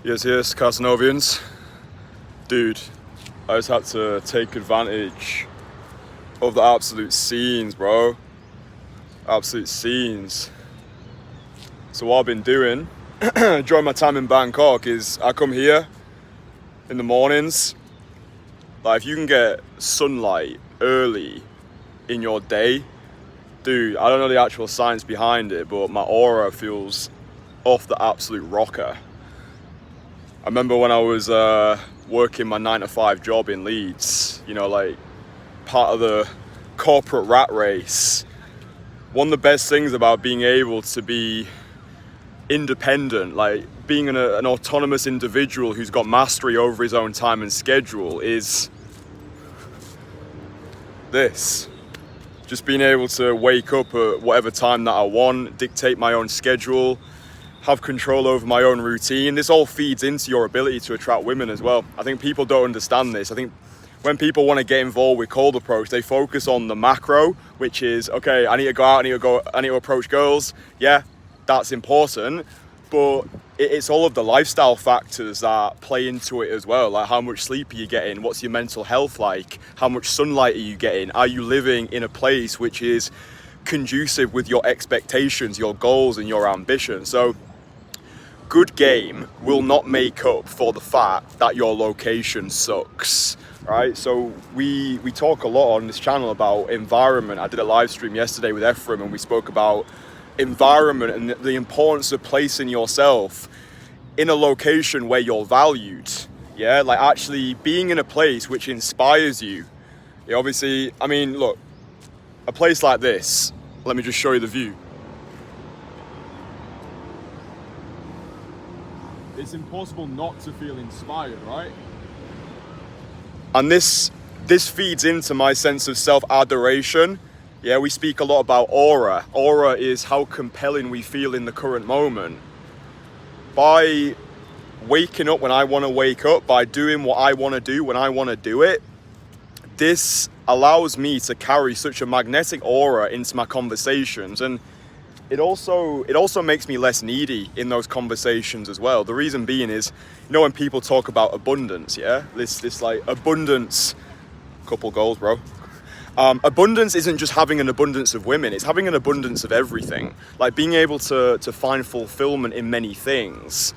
Yes, Casanovians. Dude, I just had to take advantage of the absolute scenes, bro. Absolute scenes. So what I've been doing during my time in Bangkok is I come here in the mornings. Like, if you can get sunlight early in your day, dude, I don't know the actual science behind it, but my aura feels off the absolute rocker. I remember when I was working my 9-to-5 job in Leeds, you know, like part of the corporate rat race. One of the best things about being able to be independent, like being an autonomous individual who's got mastery over his own time and schedule, is this. Just being able to wake up at whatever time that I want, dictate my own schedule, have control over my own routine. This all feeds into your ability to attract women as well. I think people don't understand this. I think when people want to get involved with cold approach, they focus on the macro, which is, okay, I need to go out, I need to approach girls. Yeah, that's important, but it's all of the lifestyle factors that play into it as well. Like, how much sleep are you getting? What's your mental health like? How much sunlight are you getting? Are you living in a place which is conducive with your expectations, your goals, and your ambitions? So good game will not make up for the fact that your location sucks, right? So we talk a lot on this channel about environment. I did a live stream yesterday with Ephraim and we spoke about environment and the importance of placing yourself in a location where you're valued. Yeah, like actually being in a place which inspires you. Yeah, obviously, I mean, look, a place like this, let me just show you the view. It's impossible not to feel inspired, right? And this feeds into my sense of self-adoration. Yeah, we speak a lot about aura. Aura is how compelling we feel in the current moment. By waking up when I want to wake up, by doing what I want to do when I want to do it, this allows me to carry such a magnetic aura into my conversations, and it also makes me less needy in those conversations as well. The reason being is, you know, when people talk about abundance, yeah, this like abundance, couple goals, bro. Abundance isn't just having an abundance of women, it's having an abundance of everything. Like being able to find fulfillment in many things.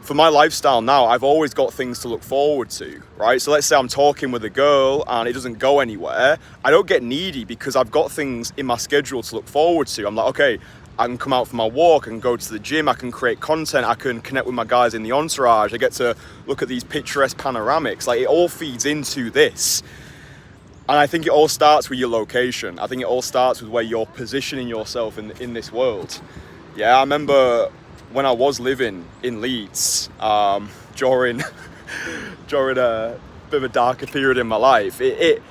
For my lifestyle now, I've always got things to look forward to, right? So let's say I'm talking with a girl and it doesn't go anywhere. I don't get needy because I've got things in my schedule to look forward to. I'm like, okay, I can come out for my walk, I can go to the gym, I can create content, I can connect with my guys in the Entourage, I get to look at these picturesque panoramics. Like, it all feeds into this. And I think it all starts with your location. I think it all starts with where you're positioning yourself in this world. Yeah, I remember when I was living in Leeds, during a bit of a darker period in my life, it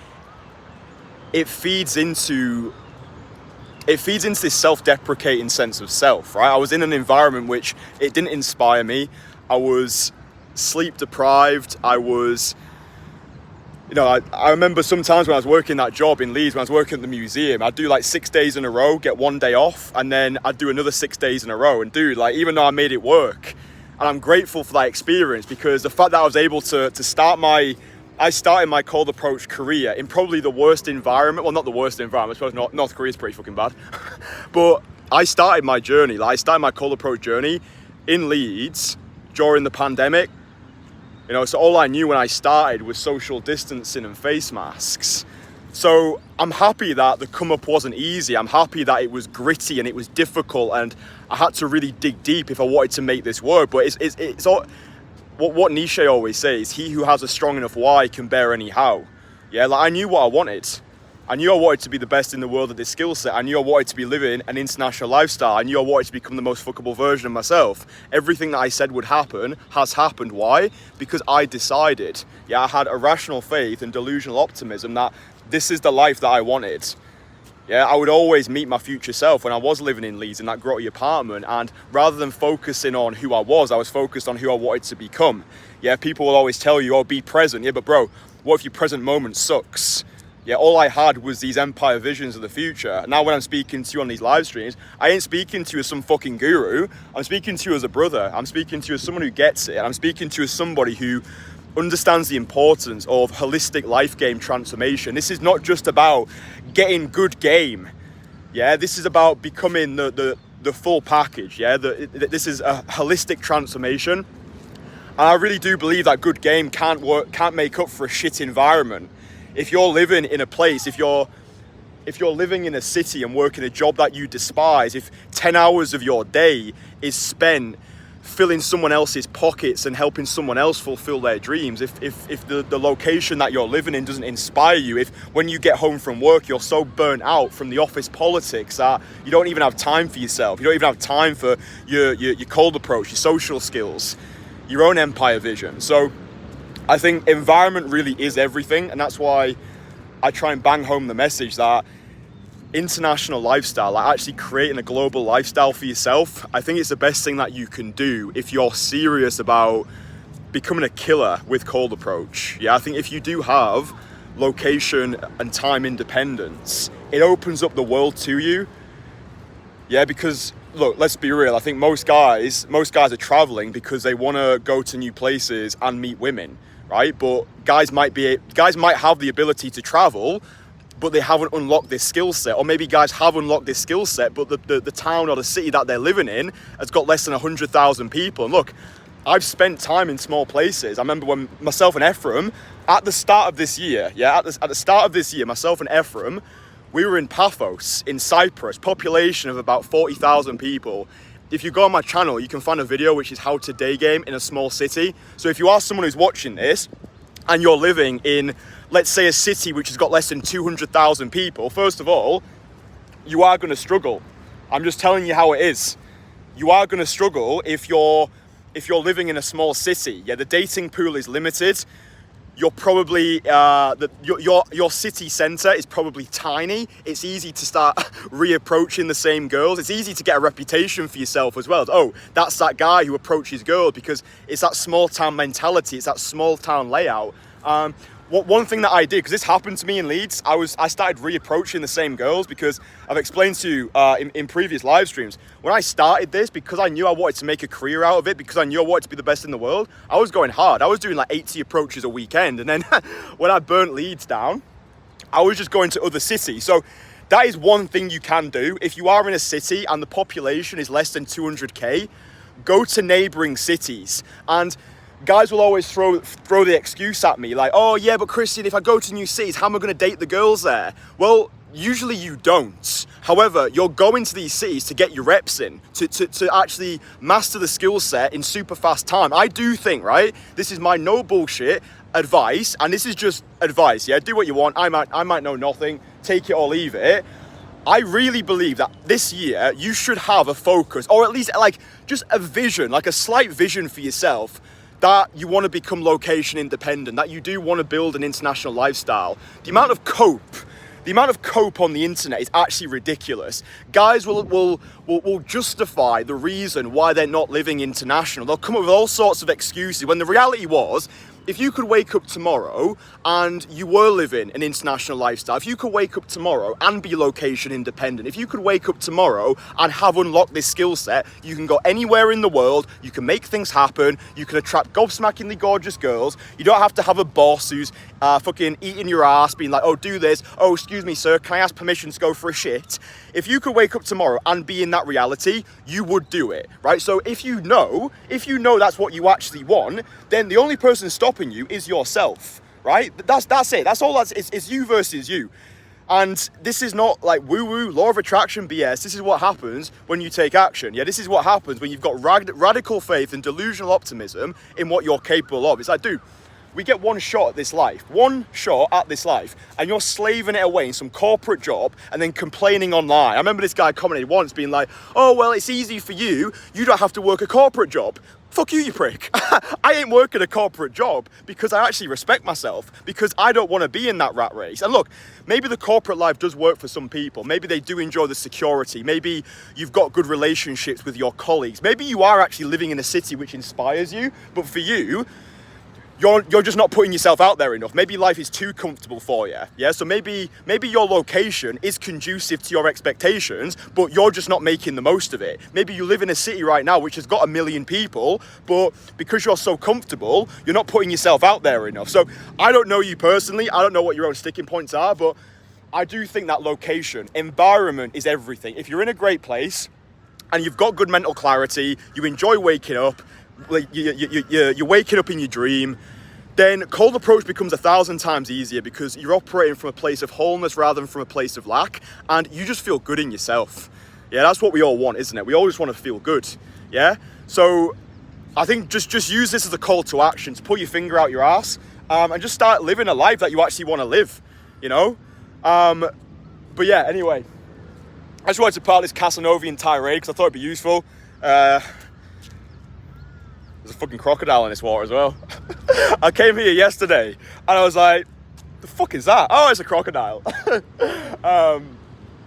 feeds into this self-deprecating sense of self, right? I was in an environment which it didn't inspire me. I was sleep deprived. I remember sometimes when I was working that job in Leeds, when I was working at the museum, I'd do like 6 days in a row, get 1 day off, and then I'd do another 6 days in a row. And dude, like, even though I made it work, and I'm grateful for that experience, because the fact that I was able to I started my cold approach career in probably the worst environment. Well, not the worst environment, I suppose North Korea's pretty fucking bad. But I started my journey, I started my cold approach journey in Leeds during the pandemic. You know, so all I knew when I started was social distancing and face masks. So I'm happy that the come up wasn't easy. I'm happy that it was gritty and it was difficult, and I had to really dig deep if I wanted to make this work. But it's all, what Nietzsche always says, he who has a strong enough why can bear any how. Yeah, like, I knew what I wanted. I knew I wanted to be the best in the world at this skill set. I knew I wanted to be living an international lifestyle. I knew I wanted to become the most fuckable version of myself. Everything that I said would happen has happened. Why? Because I decided. Yeah, I had a rational faith and delusional optimism that this is the life that I wanted. Yeah, I would always meet my future self when I was living in Leeds in that grotty apartment, and rather than focusing on who I was focused on who I wanted to become. Yeah, people will always tell you, oh, be present. Yeah, but bro, what if your present moment sucks? Yeah, all I had was these empire visions of the future. Now when I'm speaking to you on these live streams, I ain't speaking to you as some fucking guru. I'm speaking to you as a brother. I'm speaking to you as someone who gets it. I'm speaking to you as somebody who understands the importance of holistic life game transformation. This is not just about getting good game. Yeah, this is about becoming the full package. Yeah, this is a holistic transformation. And I really do believe that good game can't make up for a shit environment. If you're living in a place, if you're living in a city and working a job that you despise, if 10 hours of your day is spent filling someone else's pockets and helping someone else fulfill their dreams, if the location that you're living in doesn't inspire you, if when you get home from work you're so burnt out from the office politics that you don't even have time for yourself, you don't even have time for your cold approach, your social skills, your own empire vision. So I think environment really is everything, and that's why I try and bang home the message that international lifestyle, like actually creating a global lifestyle for yourself, I think it's the best thing that you can do if you're serious about becoming a killer with cold approach. Yeah, I think if you do have location and time independence, it opens up the world to you. Yeah, because look, let's be real. I think most guys are traveling because they want to go to new places and meet women, right? But guys might have the ability to travel, but they haven't unlocked this skill set. Or maybe guys have unlocked this skill set, but the town or the city that they're living in has got less than 100,000 people. And look, I've spent time in small places. I remember when myself and Ephraim, at the start of this year, myself and Ephraim, we were in Paphos, in Cyprus, population of about 40,000 people. If you go on my channel, you can find a video which is how to day game in a small city. So if you are someone who's watching this and you're living in, let's say, a city which has got less than 200,000 people, first of all, you are going to struggle. I'm just telling you how it is. You are going to struggle if you're living in a small city. Yeah, the dating pool is limited. You're probably, your city centre is probably tiny. It's easy to start reapproaching the same girls. It's easy to get a reputation for yourself as well. Oh, that's that guy who approaches girls, because it's that small town mentality. It's that small town layout. One thing that I did, because this happened to me in Leeds, I started reapproaching the same girls, because I've explained to you in previous live streams, when I started this, because I knew I wanted to make a career out of it, because I knew I wanted to be the best in the world, I was going hard. I was doing like 80 approaches a weekend, and then when I burnt Leeds down, I was just going to other cities. So that is one thing you can do. If you are in a city and the population is less than 200k, go to neighbouring cities. And guys will always throw the excuse at me like, oh yeah, but Kristian, if I go to new cities, how am I going to date the girls there? Well, usually you don't. However, you're going to these cities to get your reps in, to actually master the skill set in super fast time. I do think, right, this is my no bullshit advice, and this is just advice, yeah? Do what you want. I might know nothing. Take it or leave it. I really believe that this year you should have a focus, or at least like just a vision, like a slight vision for yourself, that you want to become location independent, that you do want to build an international lifestyle. The amount of cope on the internet is actually ridiculous. Guys will justify the reason why they're not living international. They'll come up with all sorts of excuses, when the reality was, if you could wake up tomorrow and you were living an international lifestyle, if you could wake up tomorrow and be location independent, if you could wake up tomorrow and have unlocked this skill set, you can go anywhere in the world, you can make things happen, you can attract gob-smackingly gorgeous girls, you don't have to have a boss who's fucking eating your ass, being like, oh, do this, oh, excuse me, sir, can I ask permission to go for a shit? If you could wake up tomorrow and be in that reality, you would do it, right? So if you know that's what you actually want, then the only person stopping you is yourself, right? That's it. That's all. It's you versus you. And this is not like woo-woo, law of attraction BS. This is what happens when you take action. Yeah, this is what happens when you've got radical faith and delusional optimism in what you're capable of. It's like, dude, we get one shot at this life, and you're slaving it away in some corporate job and then complaining online. I remember this guy commented once being like, oh, well, it's easy for you. You don't have to work a corporate job. Fuck you, you prick. I ain't working a corporate job because I actually respect myself, because I don't want to be in that rat race. And look, maybe the corporate life does work for some people. Maybe they do enjoy the security. Maybe you've got good relationships with your colleagues. Maybe you are actually living in a city which inspires you. But for you, you're just not putting yourself out there enough. Maybe life is too comfortable for you. Yeah, so maybe your location is conducive to your expectations, but you're just not making the most of it. Maybe you live in a city right now which has got 1 million people, but because you're so comfortable, you're not putting yourself out there enough. So I don't know you personally, I don't know what your own sticking points are, but I do think that location, environment is everything. If you're in a great place and you've got good mental clarity, you enjoy waking up, like you're waking up in your dream, then cold approach becomes 1,000 times easier because you're operating from a place of wholeness rather than from a place of lack, and you just feel good in yourself. Yeah, that's what we all want, isn't it? We always want to feel good. Yeah, so I think just use this as a call to action, to put your finger out your ass and just start living a life that you actually want to live, you know. But yeah, anyway, I just wanted to part this Casanovian tirade because I thought it'd be useful. There's a fucking crocodile in this water as well. I came here yesterday and I was like, the fuck is that? Oh, it's a crocodile. But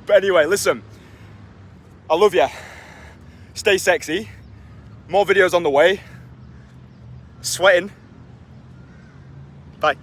anyway, listen, I love ya. Stay sexy. More videos on the way. Sweating. Bye.